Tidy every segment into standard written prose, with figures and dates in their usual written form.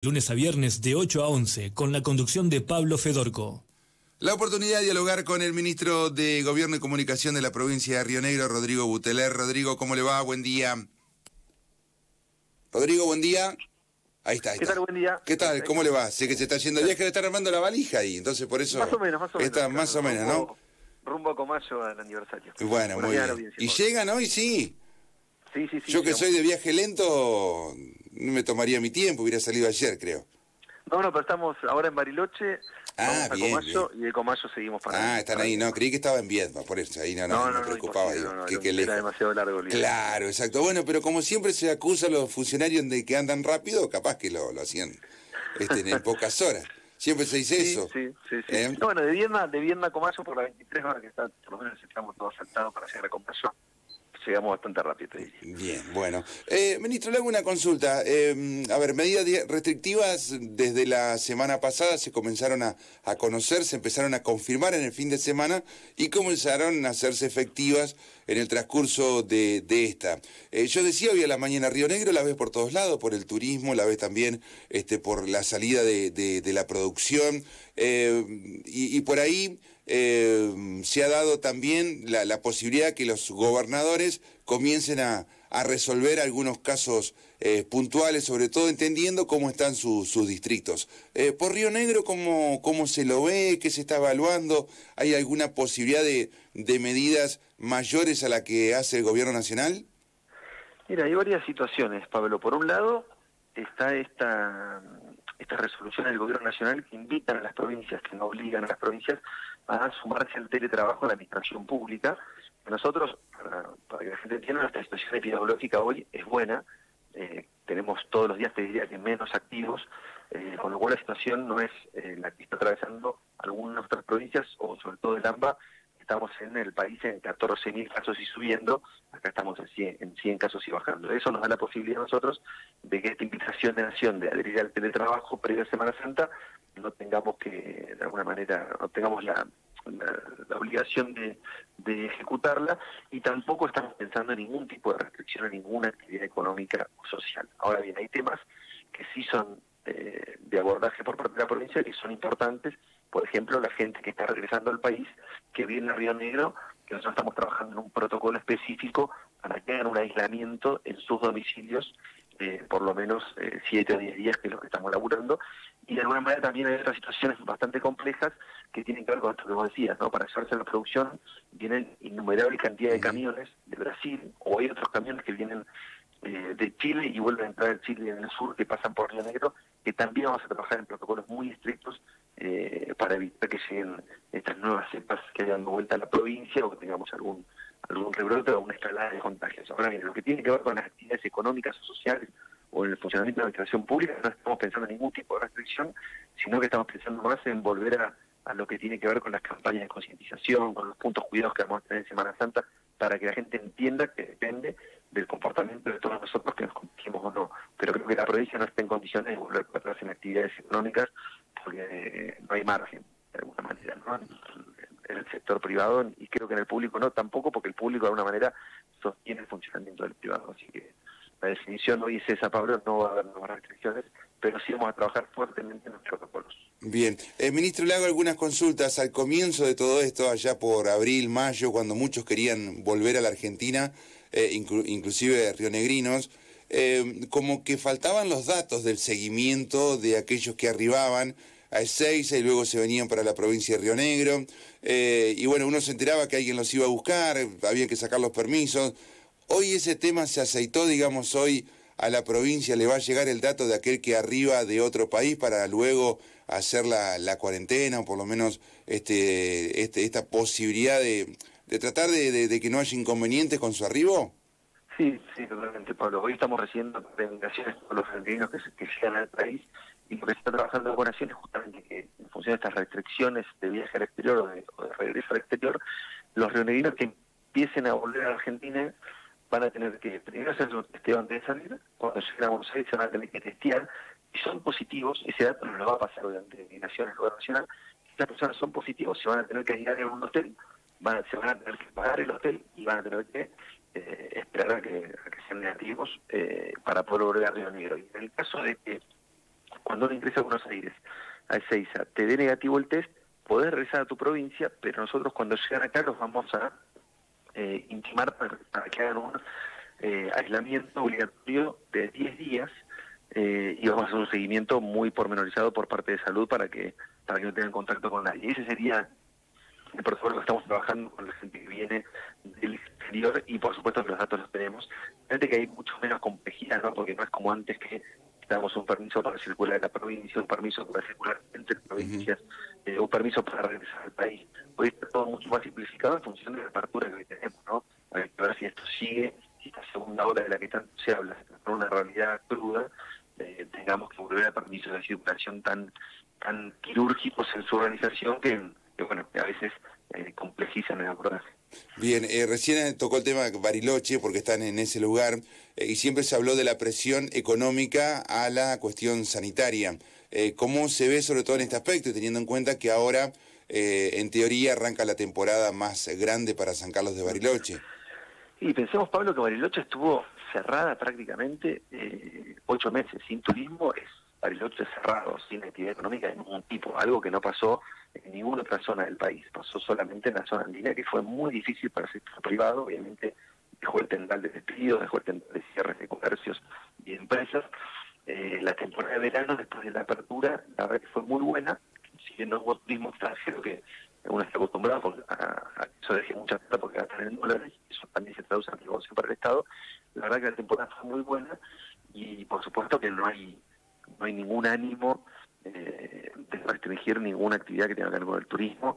Lunes a viernes de 8 a 11, con la conducción de Pablo Fedorco. La oportunidad de dialogar con el ministro de Gobierno y Comunicación de la provincia de Río Negro, Rodrigo Buteler. Rodrigo, ¿cómo le va? Buen día. Rodrigo, buen día. Ahí está, ahí ¿Qué está. tal? Buen día. ¿Qué tal? ¿Cómo le va? Sé que se está yendo el viaje, le está armando la valija y entonces por eso... Más o menos. Está más o menos, ¿no? Rumbo a Comayo al aniversario. Bueno, muy bien. ¿Y llegan hoy? Sí. Sí. Yo que soy de viaje lento, no me tomaría mi tiempo, hubiera salido ayer, creo. No, pero estamos ahora en Bariloche, vamos a bien, Comayo, bien. y de Comayo seguimos para... Están ahí, no, creí que estaba en Viedma, por eso, ahí no me preocupaba. Era demasiado largo el viaje. Claro, exacto. Bueno, pero como siempre se acusa a los funcionarios de que andan rápido, capaz que lo hacían en pocas horas. Siempre se dice eso. Sí. No, bueno, de Viedma a Comayo por la 23 horas que está, por lo menos estamos todos saltados para llegar a Comayo. Llegamos bastante rápido, te diría. Bien, bueno. Ministro, le hago una consulta. A ver, medidas restrictivas desde la semana pasada se comenzaron a conocer, se empezaron a confirmar en el fin de semana y comenzaron a hacerse efectivas en el transcurso de esta. Yo decía hoy a la mañana, Río Negro la ves por todos lados, por el turismo, la ves también por la salida de la producción y por ahí... se ha dado también la posibilidad que los gobernadores comiencen a resolver algunos casos puntuales, sobre todo entendiendo cómo están sus distritos. Por Río Negro, ¿cómo se lo ve? ¿Qué se está evaluando? ¿Hay alguna posibilidad de medidas mayores a la que hace el gobierno nacional? Mira, hay varias situaciones, Pablo. Por un lado, está esta resolución del gobierno nacional que invitan a las provincias, que no obligan a las provincias a sumarse al teletrabajo en la administración pública. Nosotros, para que la gente entienda, nuestra situación epidemiológica hoy es buena. Tenemos todos los días, te diría que menos activos, con lo cual la situación no es la que está atravesando algunas otras provincias, o sobre todo el AMBA. Estamos en el país en 14.000 casos y subiendo, acá estamos en 100 casos y bajando. Eso nos da la posibilidad a nosotros de que esta invitación de nación de adherir al teletrabajo previo a Semana Santa no tengamos que, de alguna manera, no tengamos la obligación de ejecutarla, y tampoco estamos pensando en ningún tipo de restricción a ninguna actividad económica o social. Ahora bien, hay temas que sí son de abordaje por parte de la provincia, que son importantes. Por ejemplo, la gente que está regresando al país, que viene a Río Negro, que nosotros estamos trabajando en un protocolo específico para que hagan un aislamiento en sus domicilios, por lo menos 7 o 10 días, que es lo que estamos laburando. Y de alguna manera también hay otras situaciones bastante complejas que tienen que ver con esto que vos decías, ¿no? Para llevarse la producción vienen innumerable cantidad de camiones de Brasil, o hay otros camiones que vienen de Chile y vuelven a entrar en Chile en el sur, que pasan por Río Negro, que también vamos a trabajar en protocolos muy estrictos para evitar que lleguen estas nuevas cepas que hayan dado vuelta a la provincia, o que tengamos algún rebrote o una escalada de contagios. Ahora bien, lo que tiene que ver con las actividades económicas o sociales o en el funcionamiento de la administración pública, no estamos pensando en ningún tipo de restricción, sino que estamos pensando más en volver a lo que tiene que ver con las campañas de concientización, con los puntos cuidados que vamos a tener en Semana Santa, para que la gente entienda que depende del comportamiento de todos nosotros que nos contagiemos o no. Pero creo que la provincia no está en condiciones de volver para atrás en actividades económicas, porque no hay margen, de alguna manera, ¿no? En el sector privado, y creo que en el público no tampoco, porque el público de alguna manera sostiene el funcionamiento del privado. Así que la definición hoy es esa, Pablo, no va a haber nuevas restricciones, pero sí vamos a trabajar fuertemente en los protocolos. Bien. Ministro, le hago algunas consultas. Al comienzo de todo esto, allá por abril, mayo, cuando muchos querían volver a la Argentina, inclusive rionegrinos, como que faltaban los datos del seguimiento de aquellos que arribaban a Ezeiza y luego se venían para la provincia de Río Negro. Y bueno, uno se enteraba que alguien los iba a buscar, había que sacar los permisos. Hoy ese tema se aceitó, digamos, hoy a la provincia le va a llegar el dato de aquel que arriba de otro país para luego hacer la cuarentena, o por lo menos esta posibilidad de tratar de que no haya inconvenientes con su arribo. Sí, totalmente, Pablo. Hoy estamos recibiendo reivindicaciones por los argentinos que llegan al país, y lo que se está trabajando en Gobernación es justamente que, en función de estas restricciones de viaje al exterior o de regreso al exterior, los rionegrinos que empiecen a volver a la Argentina van a tener que primero hacer un testeo antes de salir. Cuando lleguen a Buenos Aires se van a tener que testear. Si son positivos, ese dato nos lo va a pasar durante migración al Gobierno Nacional. Si las personas son positivos, se van a tener que aislar en un hotel, se van a tener que pagar el hotel y van a tener que esperar a que sean negativos para poder volver a Río Negro. Y en el caso de que cuando uno ingresa a Buenos Aires, a Ezeiza, te dé negativo el test, podés regresar a tu provincia, pero nosotros cuando llegan acá los vamos a intimar para que hagan un aislamiento obligatorio de 10 días y vamos a hacer un seguimiento muy pormenorizado por parte de salud para que no tengan contacto con nadie. Ese sería el protocolo que estamos trabajando con la gente que viene del exterior y por supuesto que los datos los tenemos. Fíjate que hay mucho menos complejidad, ¿no? Porque no es como antes que damos un permiso para circular en la provincia, un permiso para circular entre provincias, un permiso para regresar al país. Hoy está todo mucho más simplificado en función de la apertura que tenemos, ¿no? Hay que ver si esto sigue, si esta segunda ola de la que tanto se habla, con una realidad cruda, tengamos que volver a permisos de circulación tan quirúrgicos en su organización que bueno, que a veces complejizan el abordaje. Bien, recién tocó el tema de Bariloche, porque están en ese lugar, y siempre se habló de la presión económica a la cuestión sanitaria. ¿Cómo se ve sobre todo en este aspecto, teniendo en cuenta que ahora, en teoría, arranca la temporada más grande para San Carlos de Bariloche? Y pensemos, Pablo, que Bariloche estuvo cerrada prácticamente 8 meses. Sin turismo es Bariloche cerrado, sin actividad económica de ningún tipo, algo que no pasó en ninguna otra zona del país, pasó solamente en la zona andina, que fue muy difícil para el sector privado, obviamente dejó el tendal de despidos, dejó el tendal de cierres de comercios y empresas. La temporada de verano, después de la apertura, la verdad que fue muy buena, si bien no hubo turismo extranjero, que uno está acostumbrado a eso deje mucha plata porque gastan en dólares, eso también se traduce en negocio para el Estado. La verdad que la temporada fue muy buena y por supuesto que no hay ningún ánimo de restringir ninguna actividad que tenga que ver con el turismo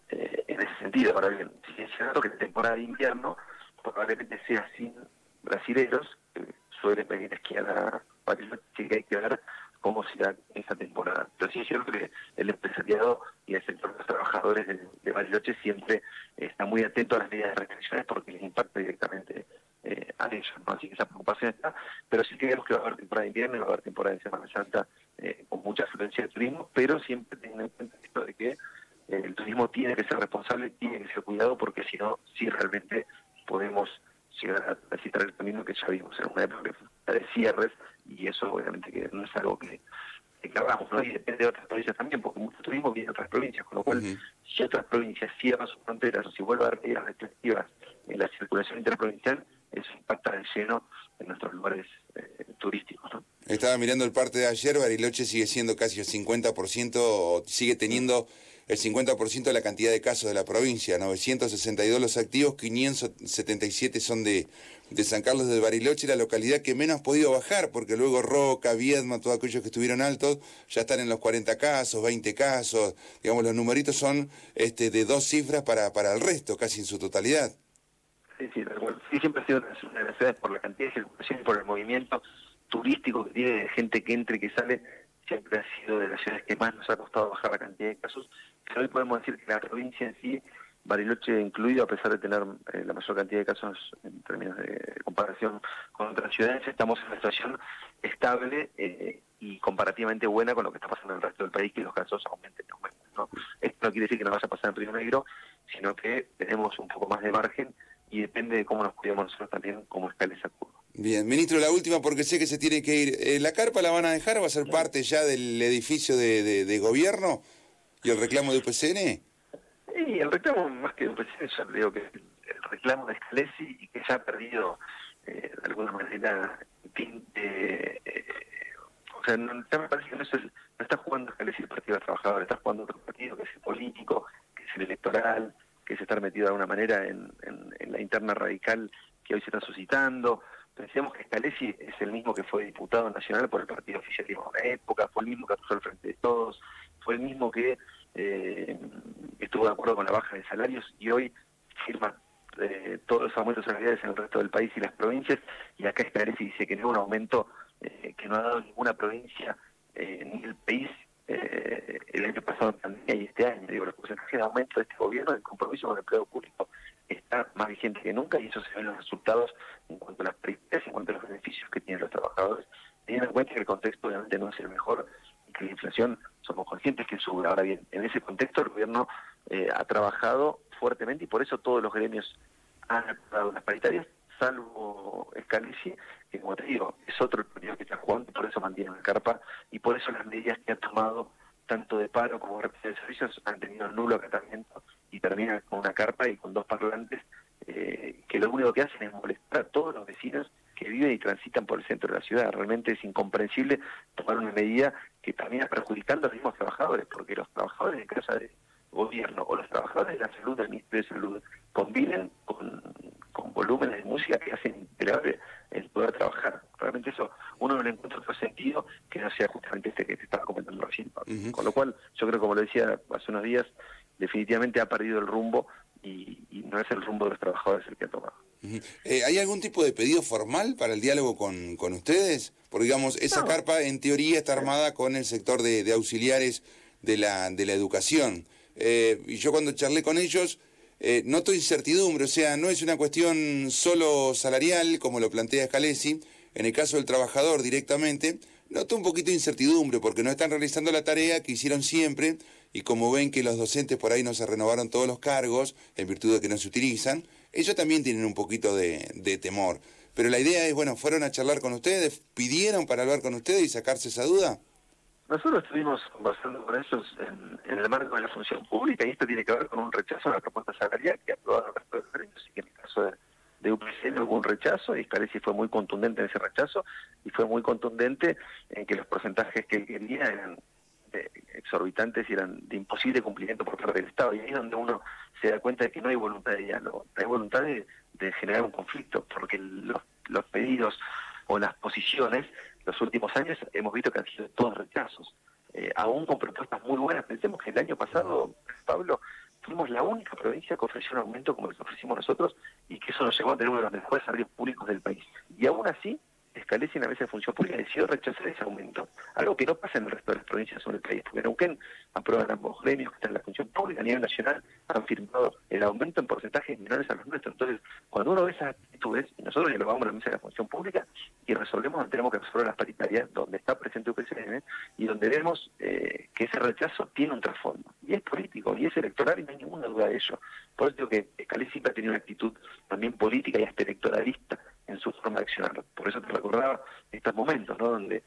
en ese sentido. Ahora bien, si es cierto que la temporada de invierno probablemente sea sin brasileros, que suelen venir a esquiar a Bariloche, sí que hay que ver cómo será esa temporada. Pero sí es cierto que el empresariado y el sector de los trabajadores de Bariloche siempre está muy atento a las medidas de restricciones porque les impacta directamente a ellos, ¿no? Así que esa preocupación está, pero sí creemos que va a haber temporada de invierno y va a haber temporada de Semana Santa con mucha afluencia de turismo, pero siempre teniendo en cuenta esto de que el turismo tiene que ser responsable, tiene que ser cuidado, porque si no, sí realmente podemos llegar a transitar el camino que ya vimos en una época de cierres, y eso obviamente que no es algo que hagamos, ¿no? Y depende de otras provincias también, porque mucho turismo viene de otras provincias, con lo cual si otras provincias cierran sus fronteras o si vuelve a haber medidas restrictivas en la circulación interprovincial, eso impacta de lleno en nuestros lugares turísticos, ¿no? Estaba mirando el parte de ayer, Bariloche sigue siendo casi el 50%, o sigue teniendo el 50% de la cantidad de casos de la provincia, 962 los activos, 577 son de San Carlos de Bariloche, la localidad que menos ha podido bajar, porque luego Roca, Viedma, todos aquellos que estuvieron altos, ya están en los 40 casos, 20 casos, digamos, los numeritos son de 2 cifras para el resto, casi en su totalidad. Sí, bueno, sí, siempre ha sido una de las ciudades por la cantidad de circulación y por el movimiento turístico que tiene, de gente que entra y que sale, siempre ha sido de las ciudades que más nos ha costado bajar la cantidad de casos. Pero hoy podemos decir que la provincia en sí, Bariloche incluido, a pesar de tener la mayor cantidad de casos en términos de comparación con otras ciudades, estamos en una situación estable y comparativamente buena con lo que está pasando en el resto del país, que los casos aumenten, ¿no? Esto no quiere decir que no vaya a pasar en Río Negro, sino que tenemos un poco más de margen y depende de cómo nos cuidemos nosotros también, cómo escale esa curva. Bien, ministro, la última porque sé que se tiene que ir. ¿La carpa la van a dejar? ¿Va a ser parte ya del edificio de gobierno y el reclamo de UPCN? Y el reclamo, más que de UPCN, ya digo que el reclamo de Scalesi y que ya ha perdido de alguna manera tinte. O sea, ya me parece que no está jugando Scalesi el Partido de los Trabajadores, está jugando otro partido que es el político, que es el electoral, que es estar metido de alguna manera en la interna radical que hoy se está suscitando. Pensemos que Scalesi es el mismo que fue diputado nacional por el partido oficialismo en la época, fue el mismo que acusó al Frente de Todos, fue el mismo que estuvo de acuerdo con la baja de salarios y hoy firma todos los aumentos salariales en el resto del país y las provincias, y acá Scalesi dice que no es un aumento que no ha dado ninguna provincia ni el país el año pasado en pandemia y este año. Digo, los porcentajes de aumento de este gobierno, el compromiso con el empleo público está más vigente que nunca, y eso se ve en los resultados en cuanto a las prioridades, en cuanto a los beneficios que tienen los trabajadores, teniendo en cuenta que el contexto obviamente no es el mejor y que la inflación somos conscientes que sube. Ahora bien, en ese contexto el gobierno ha trabajado fuertemente y por eso todos los gremios han acordado las paritarias, salvo Scalisi, que como te digo, es otro el partido que está jugando, por eso mantiene la carpa, y por eso las medidas que ha tomado, tanto de paro como de represión de servicios, han tenido nulo acatamiento, y terminan con una carpa y con 2 parlantes, que lo único que hacen es molestar a todos los vecinos que viven y transitan por el centro de la ciudad. Realmente es incomprensible tomar una medida que termina perjudicando a los mismos trabajadores, porque los trabajadores de casa de gobierno o los trabajadores de la salud, del Ministerio de Salud, conviven con volúmenes de música que hacen intolerable el poder trabajar. Realmente eso uno no le encuentra otro sentido que no sea justamente este que te estaba comentando recién. Con lo cual, yo creo, como lo decía hace unos días, definitivamente ha perdido el rumbo y no es el rumbo de los trabajadores el que ha tomado. ¿Hay algún tipo de pedido formal para el diálogo con ustedes? Porque, digamos, esa carpa en teoría está armada con el sector de auxiliares de la educación. Y yo cuando charlé con ellos noto incertidumbre, o sea, no es una cuestión solo salarial, como lo plantea Scalesi. En el caso del trabajador directamente, noto un poquito de incertidumbre, porque no están realizando la tarea que hicieron siempre, y como ven que los docentes por ahí no se renovaron todos los cargos, en virtud de que no se utilizan, ellos también tienen un poquito de temor. Pero la idea es, bueno, ¿fueron a charlar con ustedes? ¿Pidieron para hablar con ustedes y sacarse esa duda? Nosotros estuvimos conversando con ellos en el marco de la función pública, y esto tiene que ver con un rechazo a la propuesta salarial que aprobaron el resto de los gremios, así que en el caso de UPCN hubo un rechazo, y Scalesi fue muy contundente en ese rechazo, y fue muy contundente en que los porcentajes que él quería eran exorbitantes y eran de imposible cumplimiento por parte del Estado, y ahí es donde uno se da cuenta de que no hay voluntad de diálogo, hay voluntad de generar un conflicto, porque los pedidos o las posiciones los últimos años hemos visto que han sido todos rechazos, aún con propuestas muy buenas. Pensemos que el año pasado, Pablo, fuimos la única provincia que ofreció un aumento como el que ofrecimos nosotros, y que eso nos llevó a tener uno de los mejores salarios públicos del país. Y aún así, Scalesi, en la mesa de función pública, decidió rechazar ese aumento, algo que no pasa en el resto de las provincias sobre el país, porque en Neuquén aprueban ambos gremios que están en la función pública, a nivel nacional han firmado el aumento en porcentajes menores a los nuestros. Entonces, cuando uno ve esas actitudes, y nosotros ya lo vamos a la mesa de la función pública y resolvemos, tenemos que resolver las paritarias donde está presente UPCN, y donde vemos que ese rechazo tiene un trasfondo, y es político, y es electoral, y no hay ninguna duda de ello. Por eso digo que Scalesi siempre ha tenido una actitud también política y hasta electoralista en su forma de accionar. Por eso te recordaba estos momentos, ¿no?, donde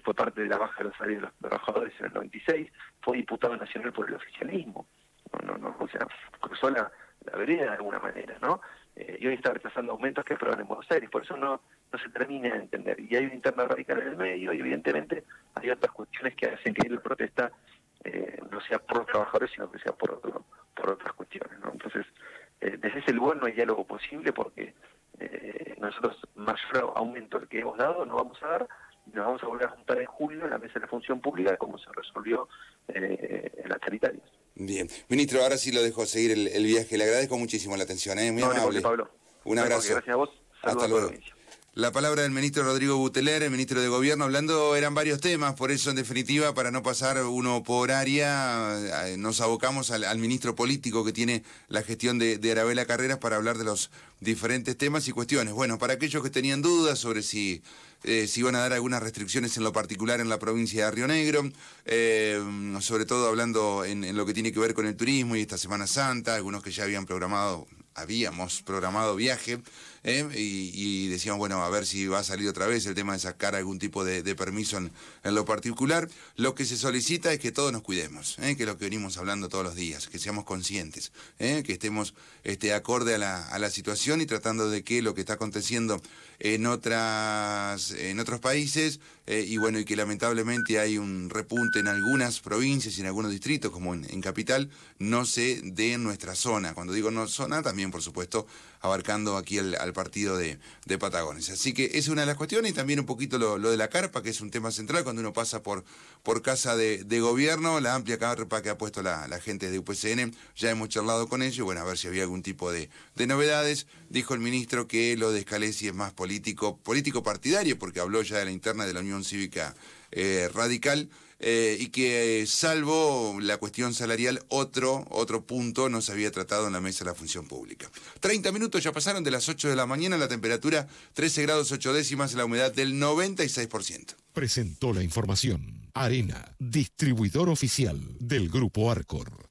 fue parte de la baja de los salarios de los trabajadores en el 96, fue diputado nacional por el oficialismo, o sea, cruzó la vereda de alguna manera, ¿no? Y hoy está rechazando aumentos que aprueban en Buenos Aires, por eso no se termina de entender. Y hay una interna radical en el medio, y evidentemente hay otras cuestiones que hacen que la protesta no sea por los trabajadores, sino que sea por otras cuestiones, ¿no? Entonces, desde ese lugar no hay diálogo posible, porque nosotros mayor aumento al que hemos dado no vamos a dar, y nos vamos a volver a juntar en julio en la mesa de la función pública, como se resolvió en las paritarias. Bien. Ministro, ahora sí lo dejo seguir el viaje. Le agradezco muchísimo la atención, muy amable. Pablo. Un abrazo. Gracias a vos. Hasta luego. La palabra del ministro Rodrigo Buteler, el ministro de Gobierno, hablando, eran varios temas, por eso en definitiva, para no pasar uno por área, nos abocamos al ministro político que tiene la gestión de Arabela Carreras para hablar de los diferentes temas y cuestiones. Bueno, para aquellos que tenían dudas sobre si iban a dar algunas restricciones en lo particular en la provincia de Río Negro, sobre todo hablando en lo que tiene que ver con el turismo y esta Semana Santa, algunos que ya habíamos programado viaje, y decíamos, bueno, a ver si va a salir otra vez el tema de sacar algún tipo de permiso en lo particular. Lo que se solicita es que todos nos cuidemos, que es lo que venimos hablando todos los días, que seamos conscientes, que estemos acorde a la situación y tratando de que lo que está aconteciendo en otros países, y bueno, y que lamentablemente hay un repunte en algunas provincias y en algunos distritos, como en Capital, no se dé en nuestra zona. Cuando digo no zona, también por supuesto abarcando aquí al partido de Patagones. Así que es una de las cuestiones, y también un poquito lo de la carpa, que es un tema central cuando uno pasa por casa de gobierno, la amplia carpa que ha puesto la gente de UPCN. Ya hemos charlado con ellos, bueno, a ver si había algún tipo de novedades. Dijo el ministro que lo de Scalesi es más político partidario, porque habló ya de la interna de la Unión Cívica Radical, y que salvo la cuestión salarial, otro punto no se había tratado en la mesa de la función pública. 30 minutos ya pasaron de las 8 de la mañana, la temperatura 13 grados 8 décimas, la humedad del 96%. Presentó la información Arena, distribuidor oficial del Grupo Arcor.